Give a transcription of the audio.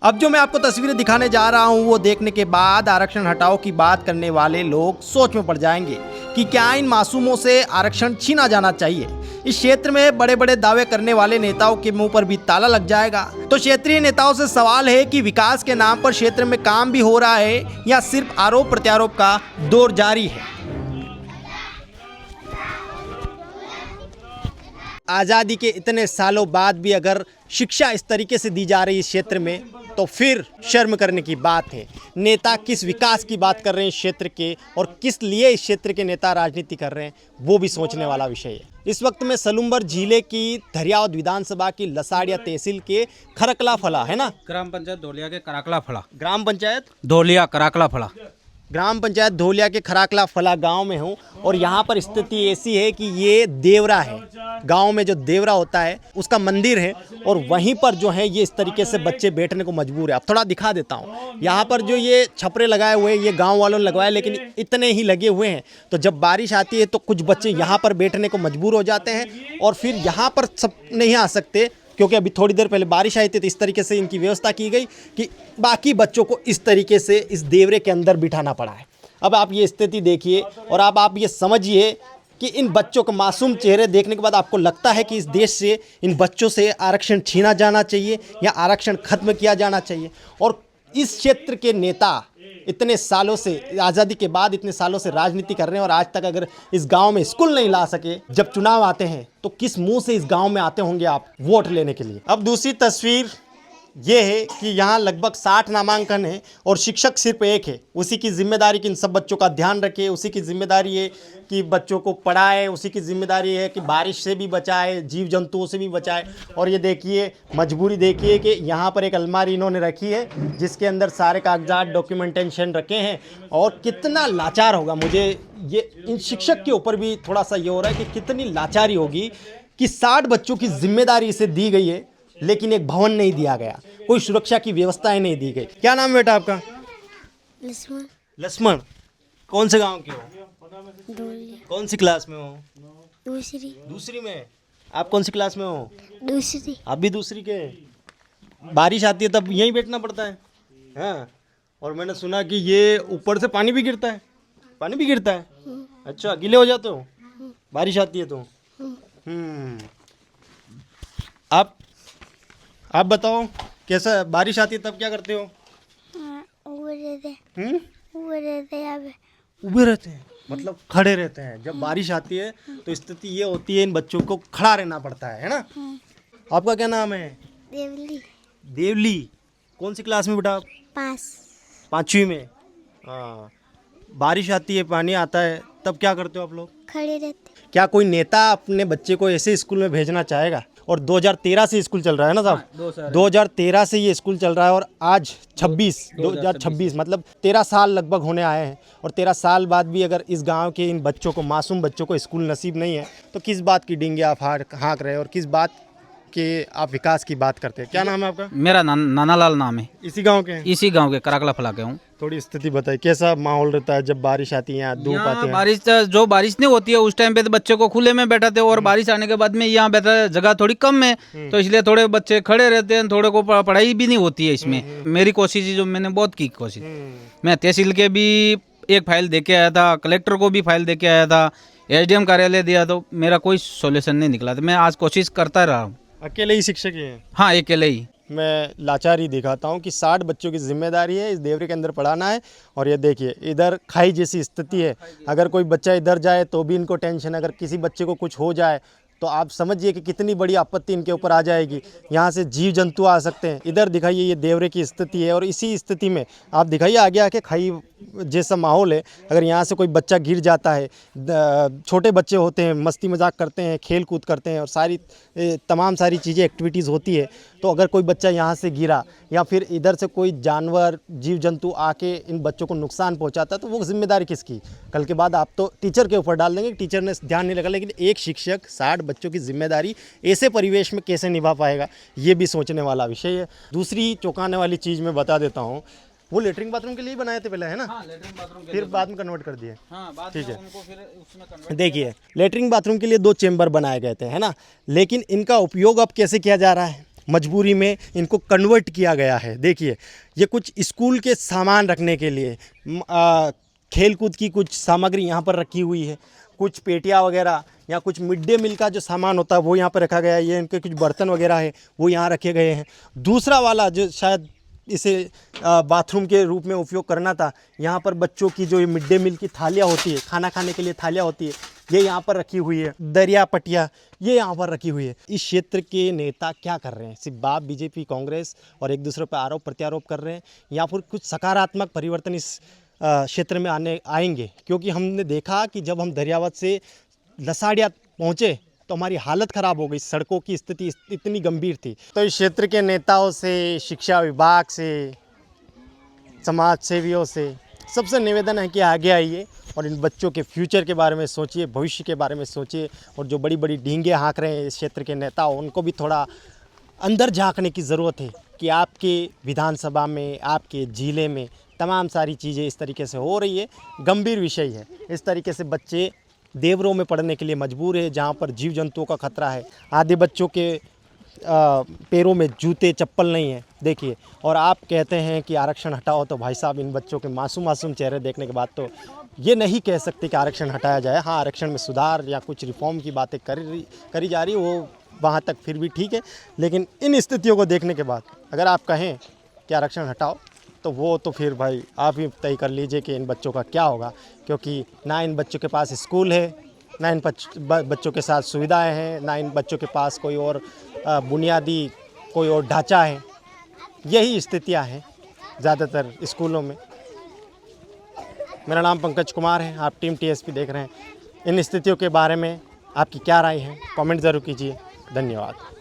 अब जो मैं आपको तस्वीरें दिखाने जा रहा हूं वो देखने के बाद आरक्षण हटाओ की बात करने वाले लोग सोच में पड़ जाएंगे कि क्या इन मासूमों से आरक्षण छीना जाना चाहिए। इस क्षेत्र में बड़े बड़े दावे करने वाले नेताओं के मुंह पर भी ताला लग जाएगा। तो क्षेत्रीय नेताओं से सवाल है कि विकास के नाम पर क्षेत्र में काम भी हो रहा है या सिर्फ आरोप प्रत्यारोप का दौर जारी है। आज़ादी के इतने सालों बाद भी अगर शिक्षा इस तरीके से दी जा रही है इस क्षेत्र में तो फिर शर्म करने की बात है। नेता किस विकास की बात कर रहे हैं इस क्षेत्र के और किस लिए इस क्षेत्र के नेता राजनीति कर रहे हैं वो भी सोचने वाला विषय है। इस वक्त मैं सलूम्बर जिले की धरियावद विधानसभा की लसाड़िया तहसील के खरकला फला है ना, ग्राम पंचायत धोलिया के कराकला फला, ग्राम पंचायत धोलिया कराकला फला, ग्राम पंचायत धोलिया के खराकला फला गांव में हूं और यहां पर स्थिति ऐसी है कि ये देवरा है। गांव में जो देवरा होता है उसका मंदिर है और वहीं पर जो है ये इस तरीके से बच्चे बैठने को मजबूर है। अब थोड़ा दिखा देता हूं। यहां पर जो ये छपरे लगाए हुए हैं ये गांव वालों ने लगवाए, लेकिन इतने ही लगे हुए हैं तो जब बारिश आती है तो कुछ बच्चे यहां पर बैठने को मजबूर हो जाते हैं और फिर यहां पर सब नहीं आ सकते क्योंकि अभी थोड़ी देर पहले बारिश आई थी। तो इस तरीके से इनकी व्यवस्था की गई कि बाकी बच्चों को इस तरीके से इस देवरे के अंदर बिठाना पड़ा है। अब आप ये स्थिति देखिए और अब आप ये समझिए कि इन बच्चों के मासूम चेहरे देखने के बाद आपको लगता है कि इस देश से इन बच्चों से आरक्षण छीना जाना चाहिए या आरक्षण खत्म किया जाना चाहिए। और इस क्षेत्र के नेता इतने सालों से, आज़ादी के बाद इतने सालों से राजनीति कर रहे हैं और आज तक अगर इस गांव में स्कूल नहीं ला सके, जब चुनाव आते हैं तो किस मुंह से इस गांव में आते होंगे आप वोट लेने के लिए। अब दूसरी तस्वीर ये है कि यहाँ लगभग 60 नामांकन है और शिक्षक सिर्फ एक है। उसी की जिम्मेदारी कि इन सब बच्चों का ध्यान रखे, उसी की जिम्मेदारी है कि बच्चों को पढ़ाए, उसी की जिम्मेदारी है कि बारिश से भी बचाए, जीव जंतुओं से भी बचाए। और ये देखिए मजबूरी देखिए कि यहाँ पर एक अलमारी इन्होंने रखी है जिसके अंदर सारे कागजात डॉक्यूमेंटेशन रखे हैं। और कितना लाचार होगा, मुझे ये इन शिक्षक के ऊपर भी थोड़ा सा ये हो रहा है कि कितनी लाचारी होगी कि 60 बच्चों की जिम्मेदारी इसे दी गई है लेकिन एक भवन नहीं दिया गया, कोई सुरक्षा की व्यवस्थाएं नहीं दी गई। क्या नाम है बेटा आपका? लक्ष्मण। लक्ष्मण। कौन से गांव के हो? धोलिया। कौन सी क्लास में हो? दूसरी। दूसरी में। आप कौन सी क्लास में हो? दूसरी। आप भी दूसरी के। बारिश आती है तब यहीं बैठना पड़ता है। हाँ, और मैंने सुना कि ये ऊपर से पानी भी गिरता है। पानी भी गिरता है? अच्छा, गीले हो जाते हो बारिश आती है तो? आप बताओ कैसा बारिश आती है तब क्या करते हो? उबे रहते हैं मतलब खड़े रहते हैं। जब बारिश आती है तो स्थिति ये होती है इन बच्चों को खड़ा रहना पड़ता है ना। आपका क्या नाम है? देवली। देवली। कौन सी क्लास में बेटा आप? 5वीं में। हाँ, बारिश आती है, पानी आता है, तब क्या करते हो आप लोग? खड़े रहते। क्या कोई नेता अपने बच्चे को ऐसे स्कूल में भेजना चाहेगा? और 2013 से स्कूल चल रहा है ना साहब? 2013 से ये स्कूल चल रहा है और आज 2026 मतलब 13 साल लगभग होने आए हैं। और 13 साल बाद भी अगर इस गांव के इन बच्चों को, मासूम बच्चों को स्कूल नसीब नहीं है तो किस बात की डींगे आप हाँक रहे हैं और किस बात के आप विकास की बात करते हैं? क्या नाम है आपका? मेरा नानालाल नाम है। इसी गांव के हैं? इसी गांव के कराकला फला के हूँ। थोड़ी स्थिति बताइए, कैसा माहौल रहता है जब बारिश आती है? यहाँ धूप आती है। बारिश नहीं होती है उस टाइम पे तो बच्चे को खुले में बैठाते और बारिश आने के बाद में यहाँ बैठा, जगह थोड़ी कम है तो इसलिए थोड़े बच्चे खड़े रहते हैं, थोड़े को पढ़ाई भी नहीं होती है इसमें। मेरी कोशिश जो मैंने बहुत की कोशिश, मैं तहसील के भी एक फाइल दे के आया था, कलेक्टर को भी फाइल दे के आया था, SDM कार्यालय दिया, तो मेरा कोई सोल्यूशन नहीं निकला। तो मैं आज कोशिश करता रहा हूँ। अकेले ही शिक्षक ही हैं? हाँ, अकेले ही। मैं लाचारी दिखाता हूँ कि 60 बच्चों की जिम्मेदारी है इस देवरे के अंदर पढ़ाना है। और ये देखिए इधर खाई जैसी स्थिति है, अगर कोई बच्चा इधर जाए तो भी इनको टेंशन, अगर किसी बच्चे को कुछ हो जाए तो आप समझिए कि कितनी बड़ी आपत्ति इनके ऊपर आ जाएगी। यहाँ से जीव जंतु आ सकते हैं। इधर दिखाइए ये देवरे की स्थिति है और इसी स्थिति में आप दिखाइए आगे आके खाई जैसा माहौल है। अगर यहाँ से कोई बच्चा गिर जाता है, छोटे बच्चे होते हैं, मस्ती मजाक करते हैं, खेल कूद करते हैं और तमाम सारी चीज़ें एक्टिविटीज़ होती है, तो अगर कोई बच्चा यहाँ से गिरा या फिर इधर से कोई जानवर जीव जंतु आके इन बच्चों को नुकसान पहुँचाता तो वो जिम्मेदारी किसकी? कल के बाद आप तो टीचर के ऊपर डाल देंगे, टीचर ने ध्यान नहीं लगा, लेकिन एक शिक्षक 60 बच्चों की जिम्मेदारी ऐसे परिवेश में कैसे निभा पाएगा, ये भी सोचने वाला विषय है। दूसरी चौंकाने वाली चीज़ मैं बता देता हूँ, वो लेटरिन बाथरूम के लिए बनाए थे पहले, है ना? हाँ, लेटरिन बाथरूम के फिर बाद में कन्वर्ट कर दिए। हाँ, ठीक है। देखिए लेटरिन बाथरूम के लिए 2 चेंबर बनाए गए थे, है ना? लेकिन इनका उपयोग अब कैसे किया जा रहा है? मजबूरी में इनको कन्वर्ट किया गया है। देखिए ये कुछ स्कूल के सामान रखने के लिए खेलकूद की कुछ सामग्री यहाँ पर रखी हुई है, कुछ पेटियाँ वगैरह या कुछ मिड डे मील का जो सामान होता है वो यहाँ पर रखा गया है। ये इनके कुछ बर्तन वगैरह है वो यहाँ रखे गए हैं। दूसरा वाला जो शायद इसे बाथरूम के रूप में उपयोग करना था, यहाँ पर बच्चों की जो ये मिड डे मील की थालियाँ होती है, खाना खाने के लिए थालियाँ होती है, ये यहाँ पर रखी हुई है। दरिया पटिया ये यहाँ पर रखी हुई है। इस क्षेत्र के नेता क्या कर रहे हैं? सिर्फ बाप बीजेपी कांग्रेस और एक दूसरे पर आरोप प्रत्यारोप कर रहे हैं या फिर कुछ सकारात्मक परिवर्तन इस क्षेत्र में आएंगे? क्योंकि हमने देखा कि जब हम दरियावत से लसाड़िया पहुँचे तो हमारी हालत ख़राब हो गई, सड़कों की स्थिति इतनी गंभीर थी। तो इस क्षेत्र के नेताओं से, शिक्षा विभाग से, समाज सेवियों से सबसे निवेदन है कि आगे आइए और इन बच्चों के फ्यूचर के बारे में सोचिए, भविष्य के बारे में सोचिए। और जो बड़ी बड़ी डींगे हाँक रहे हैं इस क्षेत्र के नेता, उनको भी थोड़ा अंदर झांकने की ज़रूरत है कि आपके विधानसभा में, आपके ज़िले में तमाम सारी चीज़ें इस तरीके से हो रही है। गंभीर विषय है। इस तरीके से बच्चे देवरों में पढ़ने के लिए मजबूर है जहाँ पर जीव जंतुओं का खतरा है। आधे बच्चों के पैरों में जूते चप्पल नहीं है, देखिए। और आप कहते हैं कि आरक्षण हटाओ, तो भाई साहब इन बच्चों के मासूम चेहरे देखने के बाद तो ये नहीं कह सकते कि आरक्षण हटाया जाए। हाँ, आरक्षण में सुधार या कुछ रिफॉर्म की बातें करी जा रही, वो वहाँ तक फिर भी ठीक है। लेकिन इन स्थितियों को देखने के बाद अगर आप कहें कि आरक्षण हटाओ, तो वो तो फिर भाई आप ही तय कर लीजिए कि इन बच्चों का क्या होगा। क्योंकि ना इन बच्चों के पास स्कूल है, ना इन बच्चों के साथ सुविधाएं हैं, ना इन बच्चों के पास कोई और बुनियादी कोई और ढांचा है। यही स्थितियां हैं ज़्यादातर स्कूलों में। मेरा नाम पंकज कुमार है, आप टीम टीएसपी देख रहे हैं। इन स्थितियों के बारे में आपकी क्या राय है? कमेंट ज़रूर कीजिए। धन्यवाद।